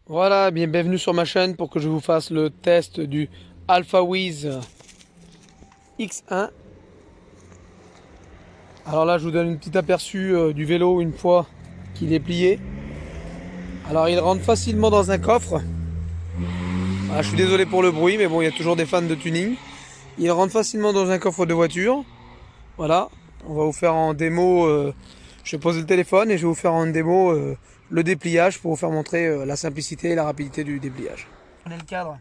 Voilà, bienvenue sur ma chaîne pour que je vous fasse le test du AlphaWiz X1. Alors là, je vous donne un petit aperçu du vélo une fois qu'il est plié. Alors il rentre facilement dans un coffre. Ah, je suis désolé pour le bruit, mais bon, il y a toujours des fans de tuning. Il rentre facilement dans un coffre de voiture. Voilà, on va vous faire en démo. Je vais poser le téléphone et je vais vous faire en démo le dépliage pour vous faire montrer la simplicité et la rapidité du dépliage. Prenez le cadre.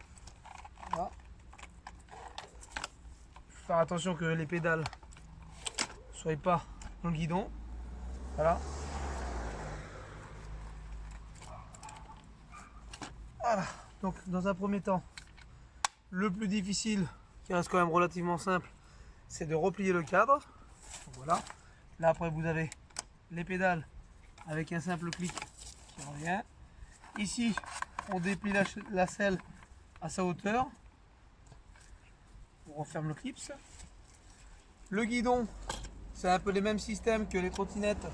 Voilà. Faire attention que les pédales ne soient pas dans le guidon. Voilà. Voilà. Donc dans un premier temps, le plus difficile, qui reste quand même relativement simple, c'est de replier le cadre. Donc, voilà. Là après vous avez les pédales avec un simple clic qui revient. Ici on déplie la selle à sa hauteur. On referme le clips. Le guidon, c'est un peu les mêmes systèmes que les trottinettes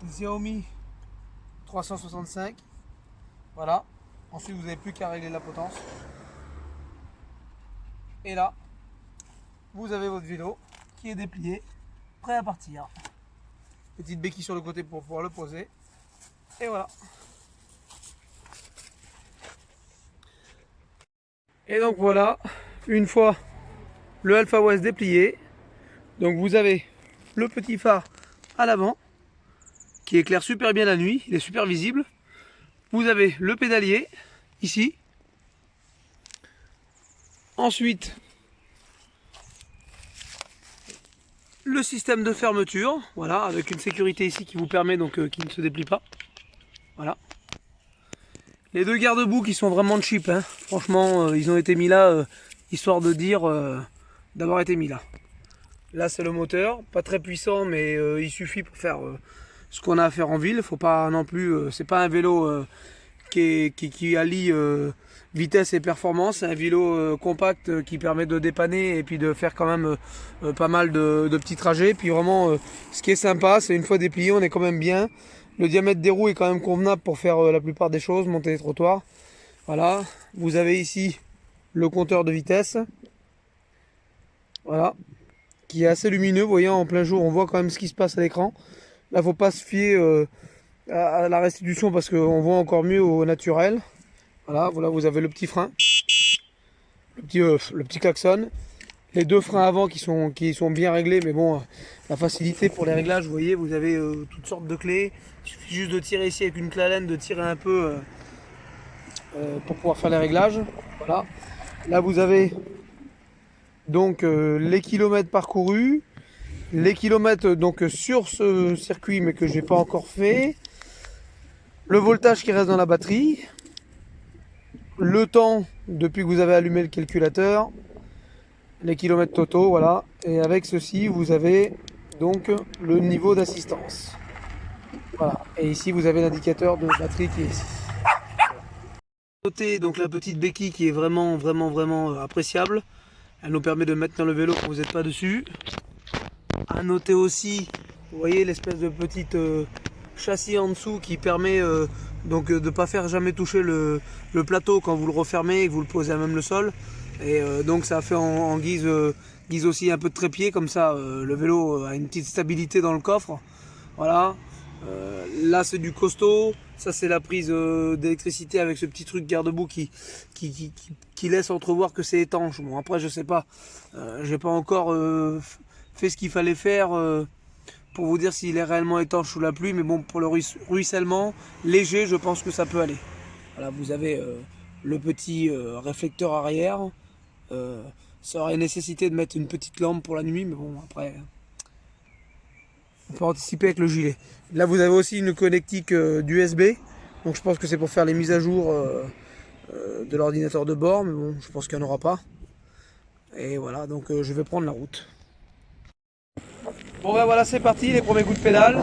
Xiaomi 365. Voilà. Ensuite, vous n'avez plus qu'à régler la potence. Et là, vous avez votre vélo qui est déplié, prêt à partir. Petite béquille sur le côté pour pouvoir le poser. Et voilà. Et donc voilà, une fois le AlphaWiz déplié, donc vous avez le petit phare à l'avant qui éclaire super bien la nuit, il est super visible. Vous avez le pédalier ici. Ensuite, le système de fermeture, voilà, avec une sécurité ici qui vous permet donc qu'il ne se déplie pas. Voilà. Les deux garde-boue qui sont vraiment cheap, hein. Franchement, ils ont été mis là histoire de dire d'avoir été mis là. Là c'est le moteur, pas très puissant, mais il suffit pour faire ce qu'on a à faire en ville. Faut pas non plus, c'est pas un vélo qui allie vitesse et performance. C'est un vélo compact qui permet de dépanner et puis de faire quand même pas mal de petits trajets. Puis vraiment, ce qui est sympa, c'est une fois déplié, on est quand même bien. Le diamètre des roues est quand même convenable pour faire la plupart des choses, monter les trottoirs. Voilà, vous avez ici le compteur de vitesse. Voilà, qui est assez lumineux. Vous voyez, en plein jour, on voit quand même ce qui se passe à l'écran. Là, faut pas se fier à la restitution parce qu'on voit encore mieux au naturel. Voilà, voilà, vous avez le petit frein, le petit klaxon, les deux freins avant qui sont bien réglés, mais bon, la facilité pour les réglages, vous voyez, vous avez toutes sortes de clés. Il suffit juste de tirer ici avec une clé Allen, de tirer un peu pour pouvoir faire les réglages. Voilà. Là, vous avez donc les kilomètres parcourus, les kilomètres donc sur ce circuit, mais que j'ai pas encore fait. Le voltage qui reste dans la batterie, le temps depuis que vous avez allumé le calculateur, les kilomètres totaux, voilà. Et avec ceci, vous avez donc le niveau d'assistance. Voilà. Et ici, vous avez l'indicateur de batterie qui est ici. Notez donc la petite béquille qui est vraiment appréciable. Elle nous permet de mettre dans le vélo quand vous n'êtes pas dessus. À noter aussi, vous voyez l'espèce de petite châssis en dessous qui permet donc de ne pas faire jamais toucher le plateau quand vous le refermez et que vous le posez à même le sol. Et donc ça fait en guise aussi un peu de trépied, comme ça le vélo a une petite stabilité dans le coffre. Voilà. Là c'est du costaud, ça c'est la prise d'électricité avec ce petit truc garde-boue qui laisse entrevoir que c'est étanche. Bon après je sais pas, j'ai pas encore fait ce qu'il fallait faire pour vous dire s'il est réellement étanche sous la pluie, mais bon, pour le ruissellement léger, je pense que ça peut aller. Voilà, vous avez le petit réflecteur arrière. Ça aurait nécessité de mettre une petite lampe pour la nuit, mais bon, après, on peut anticiper avec le gilet. Là, vous avez aussi une connectique d'USB, donc je pense que c'est pour faire les mises à jour de l'ordinateur de bord, mais bon, je pense qu'il n'y en aura pas. Et voilà, donc je vais prendre la route. Bon ben voilà, c'est parti, les premiers coups de pédale.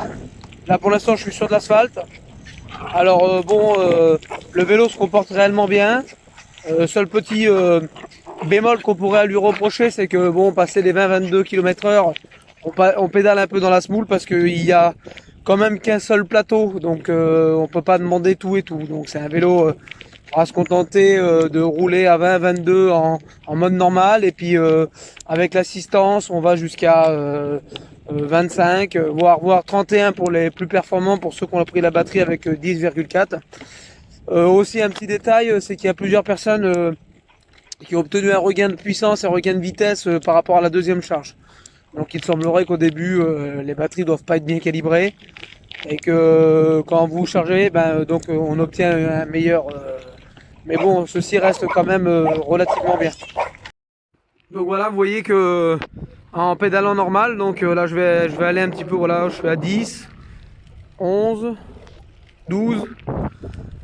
Là pour l'instant je suis sur de l'asphalte. Alors le vélo se comporte réellement bien. Seul petit bémol qu'on pourrait lui reprocher, c'est que bon, passer les 20-22 km/h, on pédale un peu dans la semoule parce qu'il y a quand même qu'un seul plateau, donc on peut pas demander tout et tout. Donc c'est un vélo, on va se contenter de rouler à 20-22 en mode normal, et puis avec l'assistance on va jusqu'à 25, voire 31 pour les plus performants, pour ceux qui ont pris la batterie avec 10,4. Aussi un petit détail, c'est qu'il y a plusieurs personnes qui ont obtenu un regain de puissance et un regain de vitesse par rapport à la deuxième charge. Donc il semblerait qu'au début les batteries doivent pas être bien calibrées, et que quand vous chargez, donc on obtient un meilleur. Mais bon, ceci reste quand même relativement bien. Donc voilà, vous voyez que en pédalant normal, donc là je vais aller un petit peu, voilà, je suis à 10, 11, 12,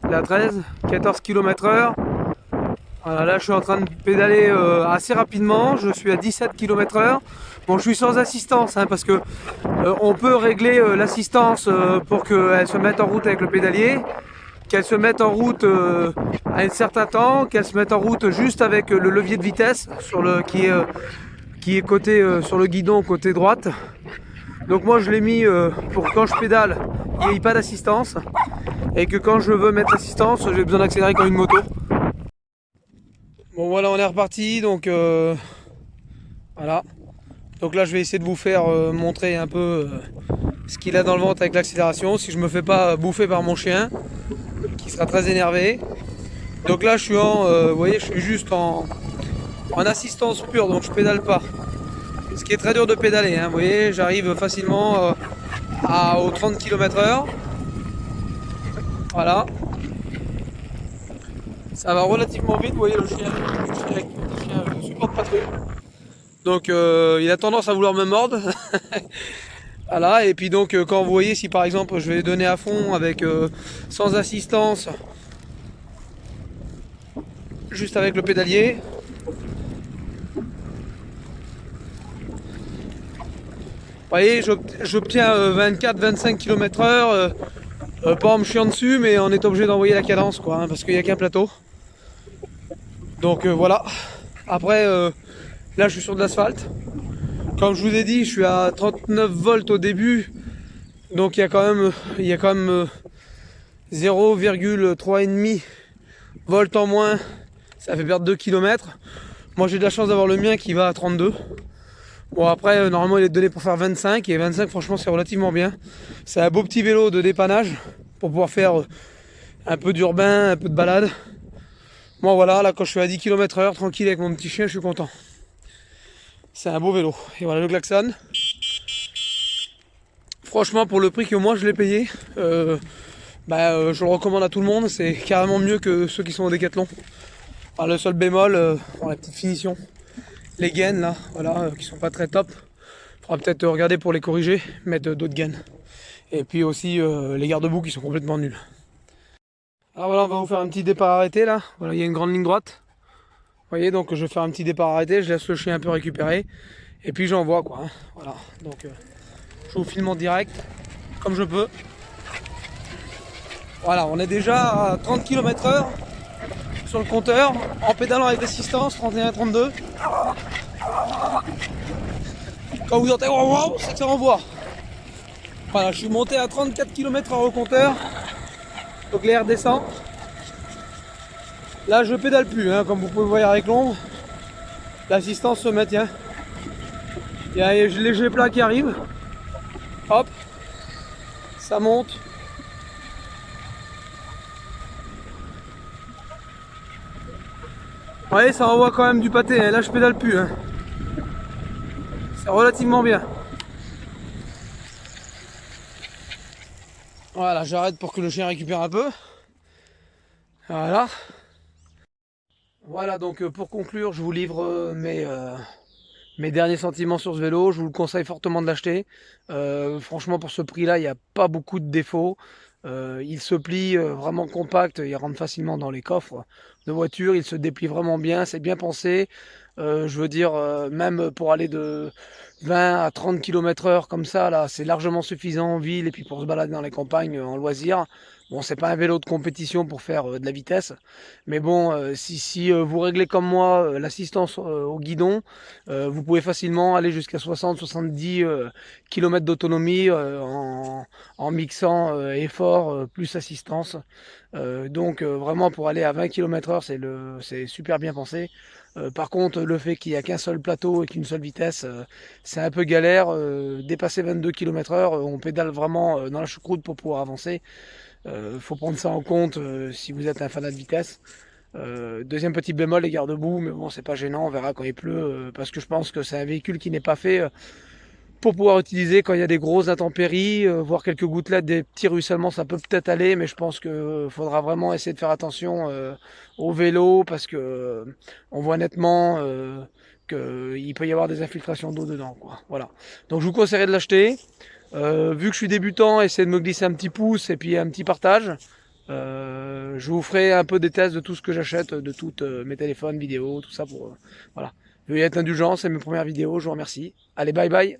là 13, 14 km/h. Voilà, là je suis en train de pédaler assez rapidement, je suis à 17 km/h. Bon, je suis sans assistance, hein, parce que on peut régler l'assistance pour qu'elle se mette en route avec le pédalier, qu'elle se mette en route à un certain temps, qu'elle se mette en route juste avec le levier de vitesse qui est côté sur le guidon côté droite. Donc moi je l'ai mis pour quand je pédale, il n'y ait pas d'assistance, et que quand je veux mettre l'assistance, j'ai besoin d'accélérer comme une moto. Bon voilà, on est reparti, donc voilà. Donc là je vais essayer de vous faire montrer un peu ce qu'il a dans le ventre avec l'accélération, si je me fais pas bouffer par mon chien, qui sera très énervé. Donc là je suis vous voyez, je suis juste en assistance pure, donc je pédale pas. Ce qui est très dur de pédaler, hein, vous voyez, j'arrive facilement aux 30 km/h. Voilà. Ça va relativement vite, vous voyez, le chien ne supporte pas trop. Donc il a tendance à vouloir me mordre. Voilà, et puis donc quand vous voyez, si par exemple je vais donner à fond avec sans assistance, juste avec le pédalier, vous voyez, j'obtiens 24-25 km/h, pas en me chiant dessus, mais on est obligé d'envoyer la cadence, quoi, hein, parce qu'il n'y a qu'un plateau. Donc voilà. Après, là je suis sur de l'asphalte. Comme je vous ai dit, je suis à 39 volts au début, donc il y a quand même 0,3,5 volts en moins, ça fait perdre 2 km. Moi j'ai de la chance d'avoir le mien qui va à 32. Bon après normalement il est donné pour faire 25, et 25 franchement c'est relativement bien. C'est un beau petit vélo de dépannage pour pouvoir faire un peu d'urbain, un peu de balade. Moi voilà, là quand je suis à 10 km/h tranquille avec mon petit chien, je suis content. C'est un beau vélo. Et voilà le klaxon. Franchement pour le prix que moi je l'ai payé, je le recommande à tout le monde. C'est carrément mieux que ceux qui sont au Décathlon. Alors, le seul bémol, pour la petite finition, les gaines là, voilà, qui sont pas très top. Faudra peut-être regarder pour les corriger, mettre d'autres gaines. Et puis aussi les garde-boue qui sont complètement nuls. Alors voilà, on va vous faire un petit départ arrêté là. Voilà, il y a une grande ligne droite. Vous voyez, donc je vais faire un petit départ arrêté, je laisse le chien un peu récupérer. Et puis j'envoie quoi. Hein. Voilà, donc je vous filme en direct, comme je peux. Voilà, on est déjà à 30 km/h sur le compteur, en pédalant avec l'assistance, 31-32. Quand vous entendez wow, c'est que ça envoie. Voilà, je suis monté à 34 km/h au compteur. Donc l'air descend. Là je pédale plus, hein, comme vous pouvez voir avec l'ombre. L'assistance se maintient. Il y a les léger plat qui arrivent. Hop, ça monte. Vous voyez, ça envoie quand même du pâté, hein. Là je pédale plus, hein. C'est relativement bien. Voilà, j'arrête pour que le chien récupère un peu. Voilà. Voilà, donc pour conclure, je vous livre mes derniers sentiments sur ce vélo. Je vous le conseille fortement de l'acheter. Franchement, pour ce prix-là, il n'y a pas beaucoup de défauts. Il se plie vraiment compact, il rentre facilement dans les coffres de voiture. Il se déplie vraiment bien, c'est bien pensé. Je veux dire, même pour aller de 20 à 30 km/h comme ça, là, c'est largement suffisant en ville, et puis pour se balader dans les campagnes en loisir. Bon, c'est pas un vélo de compétition pour faire de la vitesse, mais bon, si vous réglez comme moi l'assistance au guidon, vous pouvez facilement aller jusqu'à 60-70 km d'autonomie en mixant effort plus assistance. Donc vraiment pour aller à 20 km/h, c'est super bien pensé. Par contre, le fait qu'il n'y a qu'un seul plateau et qu'une seule vitesse, c'est un peu galère. Dépasser 22 km/h, on pédale vraiment dans la choucroute pour pouvoir avancer. Faut prendre ça en compte si vous êtes un fanat de vitesse. Deuxième petit bémol, les garde-boue, mais bon, c'est pas gênant, on verra quand il pleut, parce que je pense que c'est un véhicule qui n'est pas fait pour pouvoir utiliser quand il y a des grosses intempéries, voir quelques gouttelettes, des petits ruissellements, ça peut peut-être aller, mais je pense qu'il faudra vraiment essayer de faire attention au vélo, parce que on voit nettement qu'il peut y avoir des infiltrations d'eau dedans, quoi. Voilà. Donc je vous conseillerais de l'acheter. Vu que je suis débutant, essayez de me glisser un petit pouce et puis un petit partage. Je vous ferai un peu des tests de tout ce que j'achète, de tous mes téléphones, vidéos, tout ça pour voilà. Veuillez être indulgent, c'est mes premières vidéos, je vous remercie. Allez, bye bye.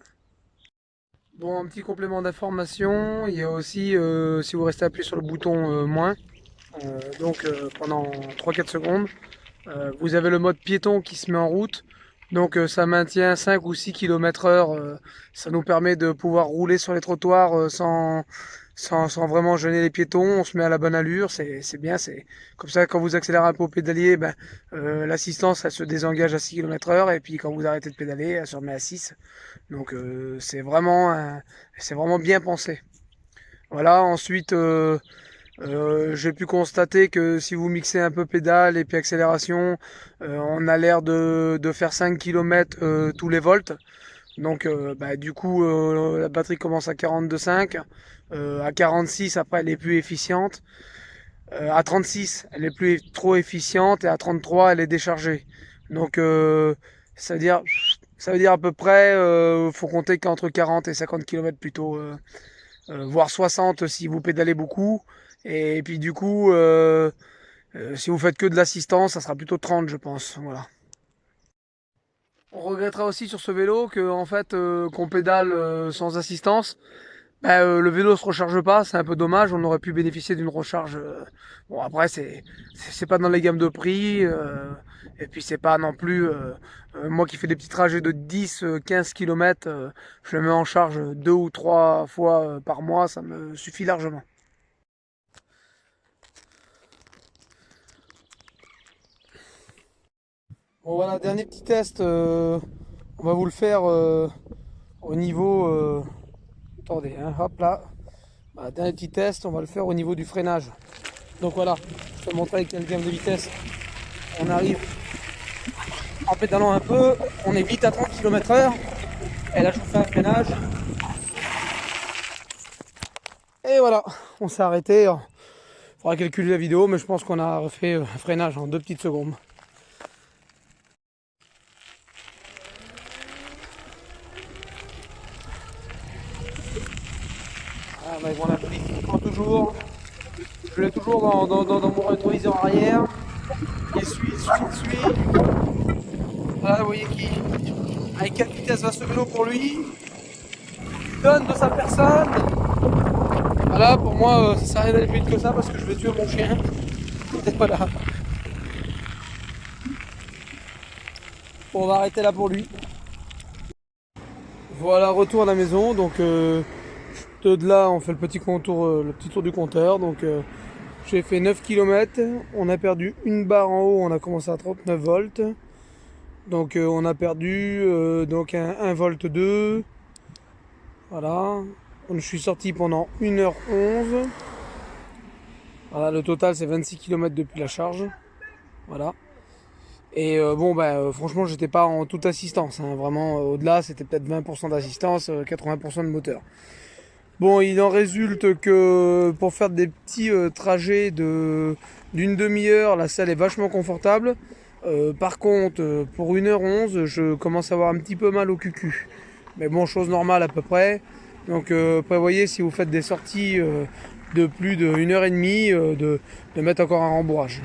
Bon, un petit complément d'information, il y a aussi, si vous restez appuyé sur le bouton moins, pendant 3-4 secondes, vous avez le mode piéton qui se met en route, donc ça maintient 5 ou 6 km/h, ça nous permet de pouvoir rouler sur les trottoirs sans vraiment gêner les piétons, on se met à la bonne allure, c'est bien, c'est comme ça quand vous accélérez un peu au pédalier, l'assistance elle se désengage à 6 km/h et puis quand vous arrêtez de pédaler, elle se remet à 6. Donc c'est vraiment bien pensé. Voilà, ensuite j'ai pu constater que si vous mixez un peu pédale et puis accélération, on a l'air de faire 5 km tous les volts. Donc du coup la batterie commence à 42,5, à 46 après elle est plus efficiente, à 36 elle est plus trop efficiente et à 33 elle est déchargée. Donc ça veut dire à peu près faut compter qu'entre 40 et 50 km plutôt, voire 60 si vous pédalez beaucoup. Et puis du coup si vous faites que de l'assistance, ça sera plutôt 30 je pense. Voilà. On regrettera aussi sur ce vélo que en fait qu'on pédale sans assistance. Le vélo se recharge pas, c'est un peu dommage, on aurait pu bénéficier d'une recharge. Bon après c'est pas dans les gammes de prix, et puis c'est pas non plus moi qui fais des petits trajets de 10-15 km, je le mets en charge 2 ou 3 fois par mois, ça me suffit largement. Bon voilà, dernier petit test, on va vous le faire au niveau. Attendez, hein, hop là. Dernier petit test, on va le faire au niveau du freinage. Donc voilà, je vais montrer avec quelle gamme de vitesse on arrive en pédalant un peu. On est vite à 30 km/h. Et là, je vous fais un freinage. Et voilà, on s'est arrêté. Il faudra calculer la vidéo, mais je pense qu'on a refait un freinage en 2 petites secondes. On applique toujours. Je l'ai toujours dans mon rétroviseur arrière. Il suit. Voilà, vous voyez avec quelle vitesse va ce vélo pour lui. Il donne de sa personne. Voilà, pour moi, ça sert à rien d'aller plus vite que ça parce que je vais tuer mon chien. Et voilà. Bon, on va arrêter là pour lui. Voilà, retour à la maison. Donc, de là, on fait le petit tour du compteur. Donc, j'ai fait 9 km. On a perdu une barre en haut. On a commencé à 39 volts. Donc, on a perdu donc un volt 2. Voilà. Je suis sorti pendant 1h11. Voilà, le total c'est 26 km depuis la charge. Voilà. Et franchement, j'étais pas en toute assistance. Hein. Vraiment, au-delà, c'était peut-être 20% d'assistance, 80% de moteur. Bon, il en résulte que pour faire des petits trajets d'une demi-heure, la selle est vachement confortable. Par contre, pour 1h11, je commence à avoir un petit peu mal au cucu. Mais bon, chose normale à peu près. Donc prévoyez si vous faites des sorties de plus d'1h30 de mettre encore un rembourrage.